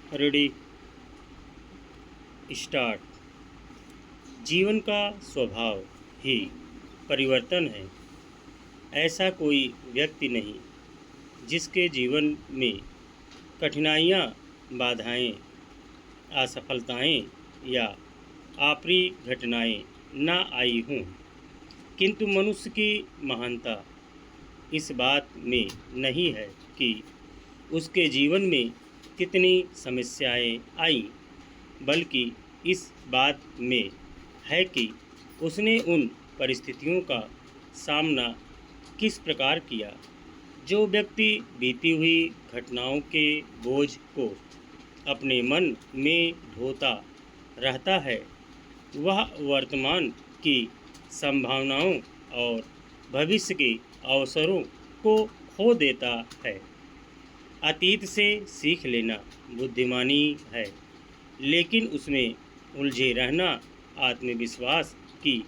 Ready start. जीवन का स्वभाव ही परिवर्तन है। ऐसा कोई व्यक्ति नहीं जिसके जीवन में कठिनाइयाँ, बाधाएं, असफलताएं या अप्रिय घटनाएं न आई हों, किंतु मनुष्य की महानता इस बात में नहीं है कि उसके जीवन में कितनी समस्याएं आईं, बल्कि इस बात में है कि उसने उन परिस्थितियों का सामना किस प्रकार किया। जो व्यक्ति बीती हुई घटनाओं के बोझ को अपने मन में ढोता रहता है, वह वर्तमान की संभावनाओं और भविष्य के अवसरों को खो देता है। अतीत से सीख लेना बुद्धिमानी है, लेकिन उसमें उलझे रहना आत्मविश्वास की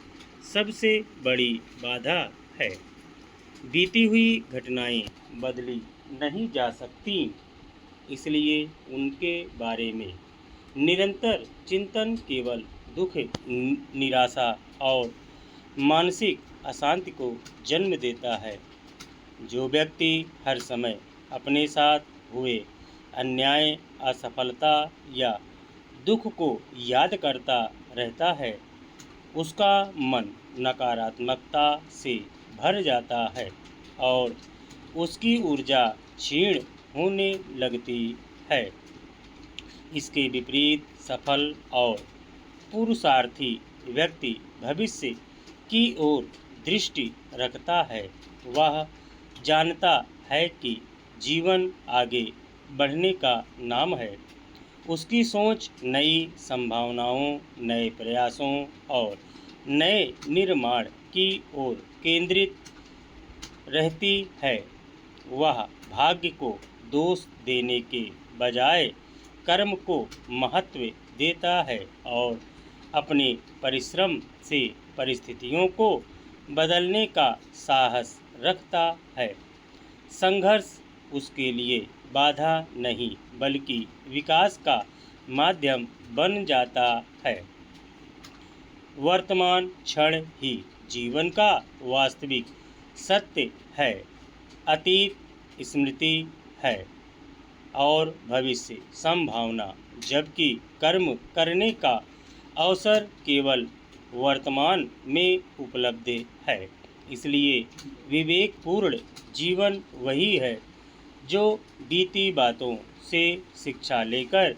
सबसे बड़ी बाधा है। बीती हुई घटनाएं बदली नहीं जा सकती, इसलिए उनके बारे में निरंतर चिंतन केवल दुख, निराशा और मानसिक अशांति को जन्म देता है। जो व्यक्ति हर समय अपने साथ हुए अन्याय, असफलता या दुख को याद करता रहता है, उसका मन नकारात्मकता से भर जाता है और उसकी ऊर्जा क्षीण होने लगती है। इसके विपरीत सफल और पुरुषार्थी व्यक्ति भविष्य की ओर दृष्टि रखता है। वह जानता है कि जीवन आगे बढ़ने का नाम है। उसकी सोच नई संभावनाओं, नए प्रयासों और नए निर्माण की ओर केंद्रित रहती है। वह भाग्य को दोष देने के बजाय कर्म को महत्व देता है और अपने परिश्रम से परिस्थितियों को बदलने का साहस रखता है। संघर्ष उसके लिए बाधा नहीं, बल्कि विकास का माध्यम बन जाता है। वर्तमान क्षण ही जीवन का वास्तविक सत्य है। अतीत स्मृति है और भविष्य संभावना, जबकि कर्म करने का अवसर केवल वर्तमान में उपलब्ध है। इसलिए विवेकपूर्ण जीवन वही है जो बीती बातों से शिक्षा लेकर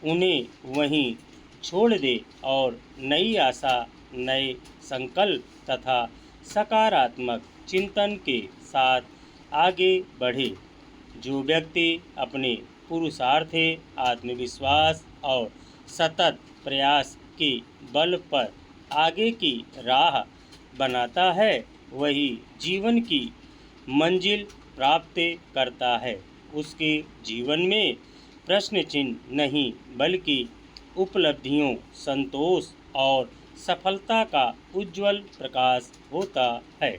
उन्हें वहीं छोड़ दे और नई आशा, नए संकल्प तथा सकारात्मक चिंतन के साथ आगे बढ़े। जो व्यक्ति अपने पुरुषार्थ, आत्मविश्वास और सतत प्रयास के बल पर आगे की राह बनाता है, वही जीवन की मंजिल प्राप्त करता है। उसके जीवन में प्रश्न चिन्ह नहीं, बल्कि उपलब्धियों, संतोष और सफलता का उज्जवल प्रकाश होता है।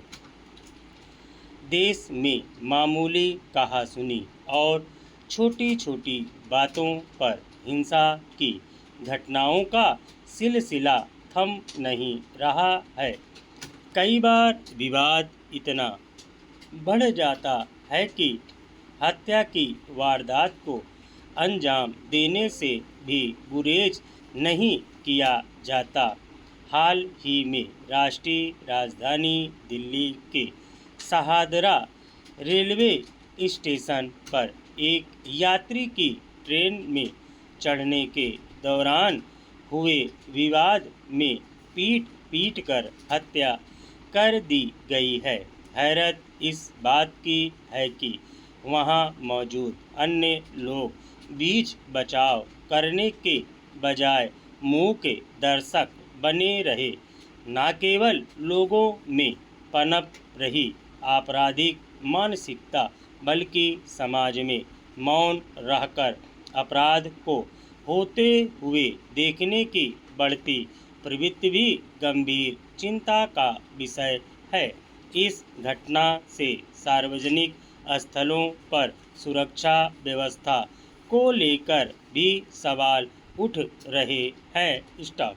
देश में मामूली कहासुनी और छोटी छोटी बातों पर हिंसा की घटनाओं का सिलसिला थम नहीं रहा है। कई बार विवाद इतना बढ़ जाता है कि हत्या की वारदात को अंजाम देने से भी गुरेज नहीं किया जाता। हाल ही में राष्ट्रीय राजधानी दिल्ली के शहादरा रेलवे स्टेशन पर एक यात्री की ट्रेन में चढ़ने के दौरान हुए विवाद में पीट कर हत्या कर दी गई है। हैरत इस बात की है कि वहां मौजूद अन्य लोग बीच बचाव करने के बजाय मूक दर्शक बने रहे। न केवल लोगों में पनप रही आपराधिक मानसिकता, बल्कि समाज में मौन रहकर अपराध को होते हुए देखने की बढ़ती प्रवृत्ति भी गंभीर चिंता का विषय है। इस घटना से सार्वजनिक स्थलों पर सुरक्षा व्यवस्था को लेकर भी सवाल उठ रहे हैं। स्टॉप।